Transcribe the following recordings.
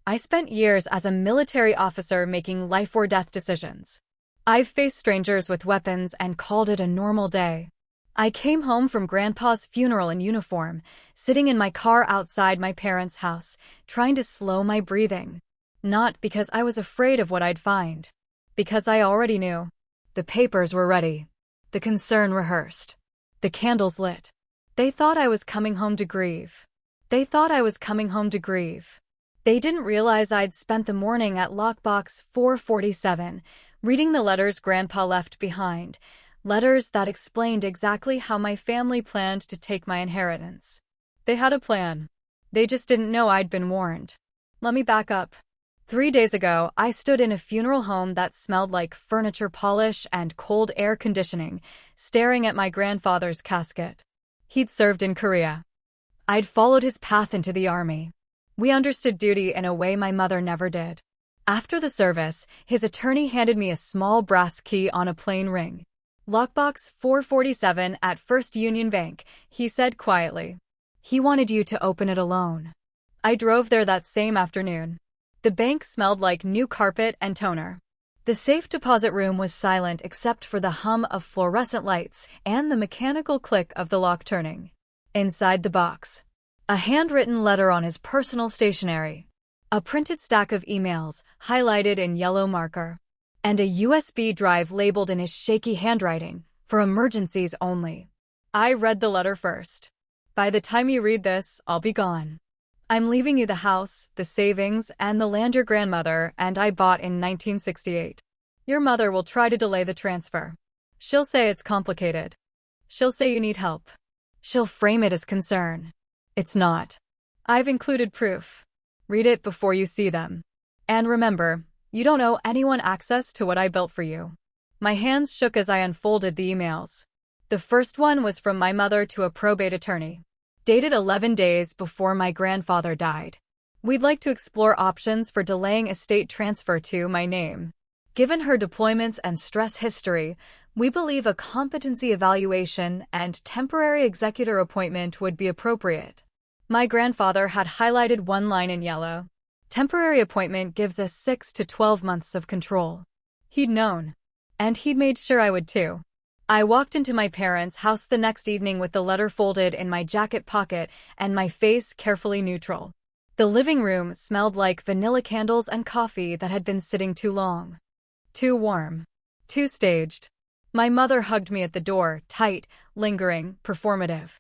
I spent years as a military officer making life-or-death decisions. I've faced strangers with weapons and called it a normal day. I came home from Grandpa's funeral in uniform, sitting in my car outside my parents' house, trying to slow my breathing. Not because I was afraid of what I'd find. Because I already knew. The papers were ready. The concern rehearsed. The candles lit. They thought I was coming home to grieve. They thought I was coming home to grieve. They didn't realize I'd spent the morning at Lockbox 447, reading the letters Grandpa left behind. Letters that explained exactly how my family planned to take my inheritance. They had a plan. They just didn't know I'd been warned. Let me back up. 3 days ago, I stood in a funeral home that smelled like furniture polish and cold air conditioning, staring at my grandfather's casket. He'd served in Korea. I'd followed his path into the army. We understood duty in a way my mother never did. After the service, his attorney handed me a small brass key on a plain ring. Lockbox 447 at First Union Bank, he said quietly. He wanted you to open it alone. I drove there that same afternoon. The bank smelled like new carpet and toner. The safe deposit room was silent except for the hum of fluorescent lights and the mechanical click of the lock turning. Inside the box, a handwritten letter on his personal stationery, a printed stack of emails highlighted in yellow marker, and a USB drive labeled in his shaky handwriting, for emergencies only. I read the letter first. By the time you read this, I'll be gone. I'm leaving you the house, the savings, and the land your grandmother and I bought in 1968. Your mother will try to delay the transfer. She'll say it's complicated. She'll say you need help. She'll frame it as concern. It's not. I've included proof. Read it before you see them. And remember, you don't owe anyone access to what I built for you. My hands shook as I unfolded the emails. The first one was from my mother to a probate attorney, dated 11 days before my grandfather died. We'd like to explore options for delaying estate transfer to my name. Given her deployments and stress history, we believe a competency evaluation and temporary executor appointment would be appropriate. My grandfather had highlighted one line in yellow. Temporary appointment gives us 6 to 12 months of control. He'd known. And he'd made sure I would too. I walked into my parents' house the next evening with the letter folded in my jacket pocket and my face carefully neutral. The living room smelled like vanilla candles and coffee that had been sitting too long. Too warm. Too staged. My mother hugged me at the door, tight, lingering, performative.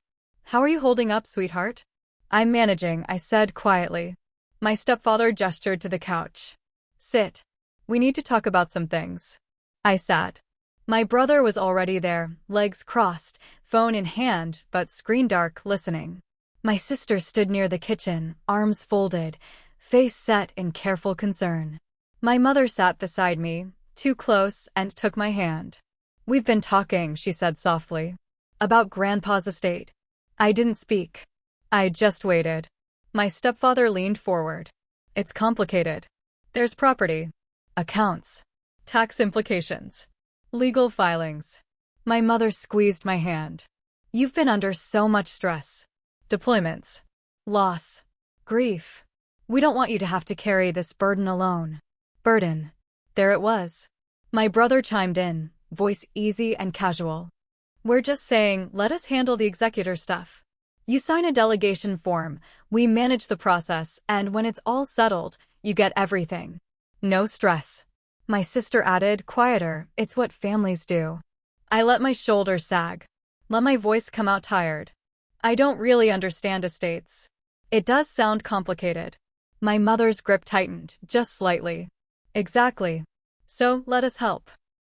How are you holding up, sweetheart? I'm managing, I said quietly. My stepfather gestured to the couch. Sit. We need to talk about some things. I sat. My brother was already there, legs crossed, phone in hand, but screen dark, listening. My sister stood near the kitchen, arms folded, face set in careful concern. My mother sat beside me, too close, and took my hand. We've been talking, she said softly, about Grandpa's estate. I didn't speak. I just waited. My stepfather leaned forward. It's complicated. There's property, accounts, tax implications, legal filings. My mother squeezed my hand. You've been under so much stress. Deployments, loss, grief. We don't want you to have to carry this burden alone. Burden. There it was. My brother chimed in, voice easy and casual. We're just saying, let us handle the executor stuff. You sign a delegation form, we manage the process, and when it's all settled, you get everything. No stress. My sister added, quieter, it's what families do. I let my shoulders sag. Let my voice come out tired. I don't really understand estates. It does sound complicated. My mother's grip tightened, just slightly. Exactly. So, let us help.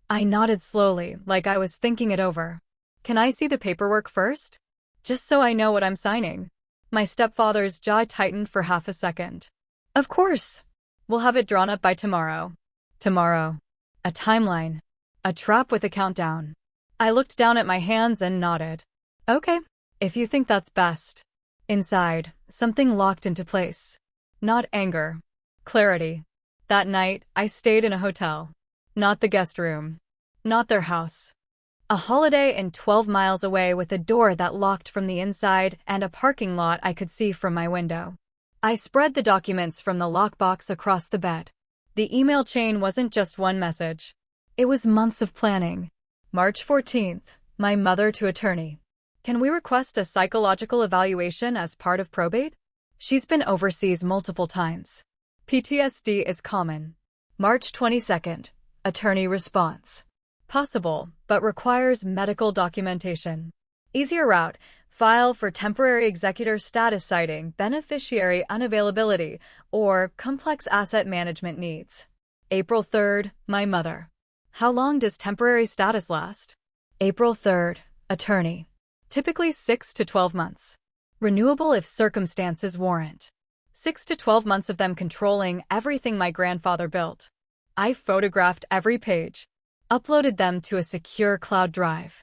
I nodded slowly, like I was thinking it over. Can I see the paperwork first? Just so I know what I'm signing. My stepfather's jaw tightened for half a second. Of course. We'll have it drawn up by tomorrow. Tomorrow. A timeline. A trap with a countdown. I looked down at my hands and nodded. Okay, if you think that's best. Inside, something locked into place. Not anger. Clarity. That night, I stayed in a hotel. Not the guest room. Not their house. A Holiday Inn 12 miles away with a door that locked from the inside and a parking lot I could see from my window. I spread the documents from the lockbox across the bed. The email chain wasn't just one message. It was months of planning. March 14th, my mother to attorney. Can we request a psychological evaluation as part of probate? She's been overseas multiple times. PTSD is common. March 22nd, attorney response. Possible, but requires medical documentation. Easier route, file for temporary executor status citing beneficiary unavailability or complex asset management needs. April 3rd, my mother. How long does temporary status last? April 3rd, attorney. Typically 6 to 12 months. Renewable if circumstances warrant. 6 to 12 months of them controlling everything my grandfather built. I photographed every page, uploaded them to a secure cloud drive,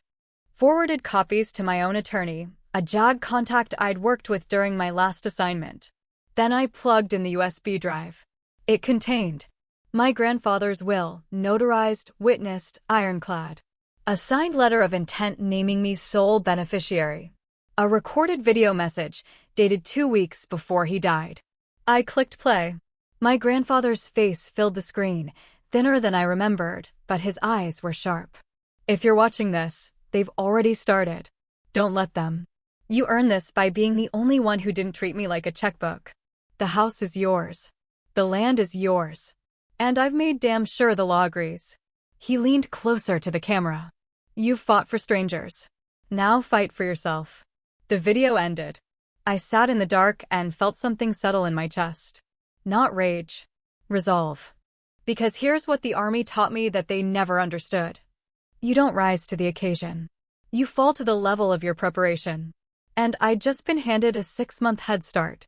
forwarded copies to my own attorney, a JAG contact I'd worked with during my last assignment. Then I plugged in the USB drive. It contained my grandfather's will, notarized, witnessed, ironclad. A signed letter of intent naming me sole beneficiary. A recorded video message, dated 2 weeks before he died. I clicked play. My grandfather's face filled the screen, thinner than I remembered, but his eyes were sharp. If you're watching this, they've already started. Don't let them. You earn this by being the only one who didn't treat me like a checkbook. The house is yours. The land is yours. And I've made damn sure the law agrees. He leaned closer to the camera. You fought for strangers. Now fight for yourself. The video ended. I sat in the dark and felt something settle in my chest. Not rage. Resolve. Because here's what the army taught me that they never understood. You don't rise to the occasion. You fall to the level of your preparation. And I'd just been handed a 6-month head start.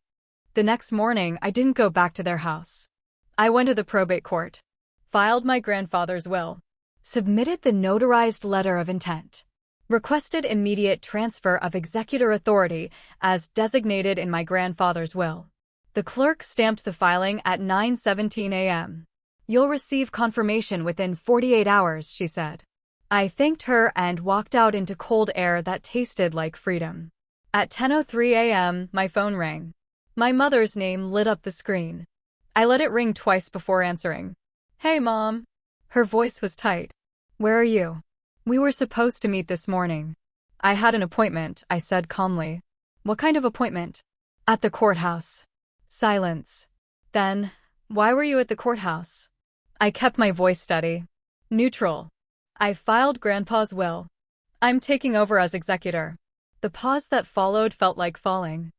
The next morning, I didn't go back to their house. I went to the probate court, filed my grandfather's will, submitted the notarized letter of intent, requested immediate transfer of executor authority as designated in my grandfather's will. The clerk stamped the filing at 9:17 a.m. You'll receive confirmation within 48 hours, she said. I thanked her and walked out into cold air that tasted like freedom. At 10:03 a.m., my phone rang. My mother's name lit up the screen. I let it ring twice before answering. Hey, Mom. Her voice was tight. Where are you? We were supposed to meet this morning. I had an appointment, I said calmly. What kind of appointment? At the courthouse. Silence. Then, why were you at the courthouse? I kept my voice steady. Neutral. I filed Grandpa's will. I'm taking over as executor. The pause that followed felt like falling.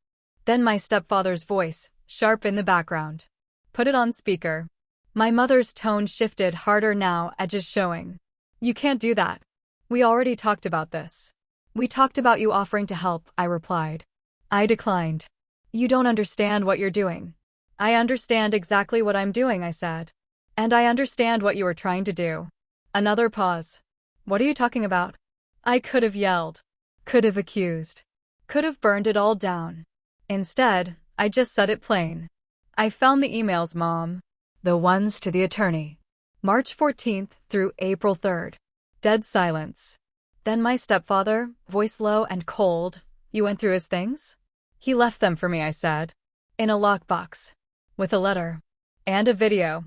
Then my stepfather's voice, sharp in the background. Put it on speaker. My mother's tone shifted harder now, edges showing. You can't do that. We already talked about this. We talked about you offering to help, I replied. I declined. You don't understand what you're doing. I understand exactly what I'm doing, I said. And I understand what you were trying to do. Another pause. What are you talking about? I could have yelled. Could have accused. Could have burned it all down. Instead, I just said it plain. I found the emails, Mom. The ones to the attorney. March 14th through April 3rd. Dead silence. Then my stepfather, voice low and cold. You went through his things? He left them for me, I said. In a lockbox. With a letter. And a video.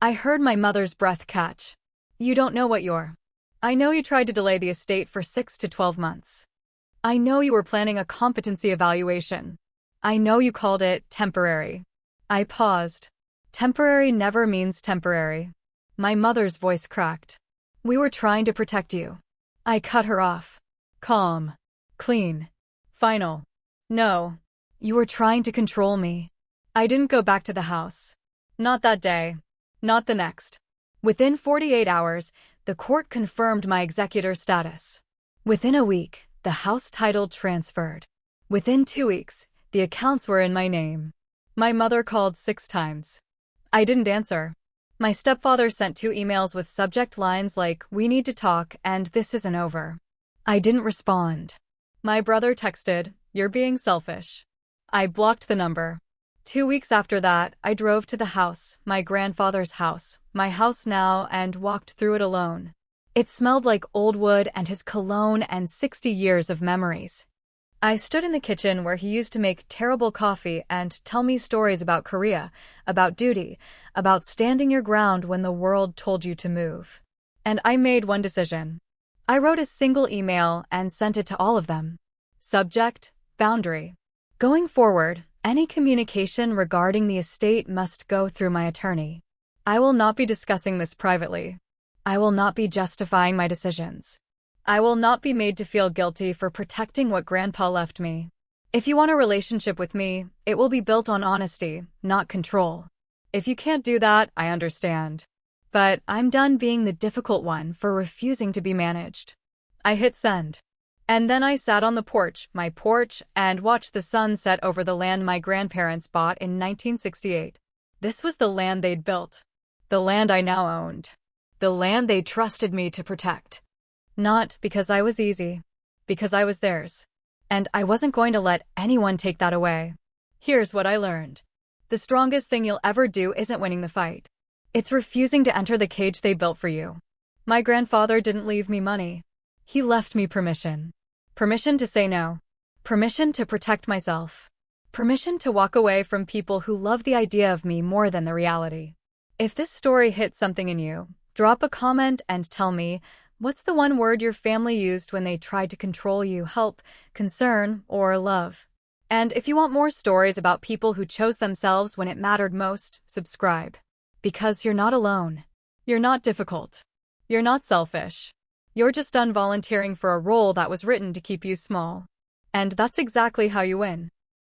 I heard my mother's breath catch. You don't know what you're. I know you tried to delay the estate for 6 to 12 months. I know you were planning a competency evaluation. I know you called it temporary. I paused. Temporary never means temporary. My mother's voice cracked. We were trying to protect you. I cut her off. Calm. Clean. Final. No. You were trying to control me. I didn't go back to the house. Not that day. Not the next. Within 48 hours, the court confirmed my executor status. Within a week, the house title transferred. Within 2 weeks, the accounts were in my name. My mother called 6 times. I didn't answer. My stepfather sent 2 emails with subject lines like, "We need to talk," and "This isn't over." I didn't respond. My brother texted, "You're being selfish." I blocked the number. 2 weeks after that, I drove to the house, my grandfather's house, my house now, and walked through it alone. It smelled like old wood and his cologne and 60 years of memories. I stood in the kitchen where he used to make terrible coffee and tell me stories about Korea, about duty, about standing your ground when the world told you to move. And I made one decision. I wrote a single email and sent it to all of them. Subject: boundary. Going forward, any communication regarding the estate must go through my attorney. I will not be discussing this privately. I will not be justifying my decisions. I will not be made to feel guilty for protecting what Grandpa left me. If you want a relationship with me, it will be built on honesty, not control. If you can't do that, I understand. But I'm done being the difficult one for refusing to be managed. I hit send. And then I sat on the porch, my porch, and watched the sun set over the land my grandparents bought in 1968. This was the land they'd built. The land I now owned. The land they trusted me to protect. Not because I was easy. Because I was theirs. And I wasn't going to let anyone take that away. Here's what I learned. The strongest thing you'll ever do isn't winning the fight. It's refusing to enter the cage they built for you. My grandfather didn't leave me money. He left me permission. Permission to say no. Permission to protect myself. Permission to walk away from people who love the idea of me more than the reality. If this story hit something in you, drop a comment and tell me, what's the one word your family used when they tried to control you: help, concern, or love? And if you want more stories about people who chose themselves when it mattered most, subscribe. Because you're not alone. You're not difficult. You're not selfish. You're just done volunteering for a role that was written to keep you small. And that's exactly how you win.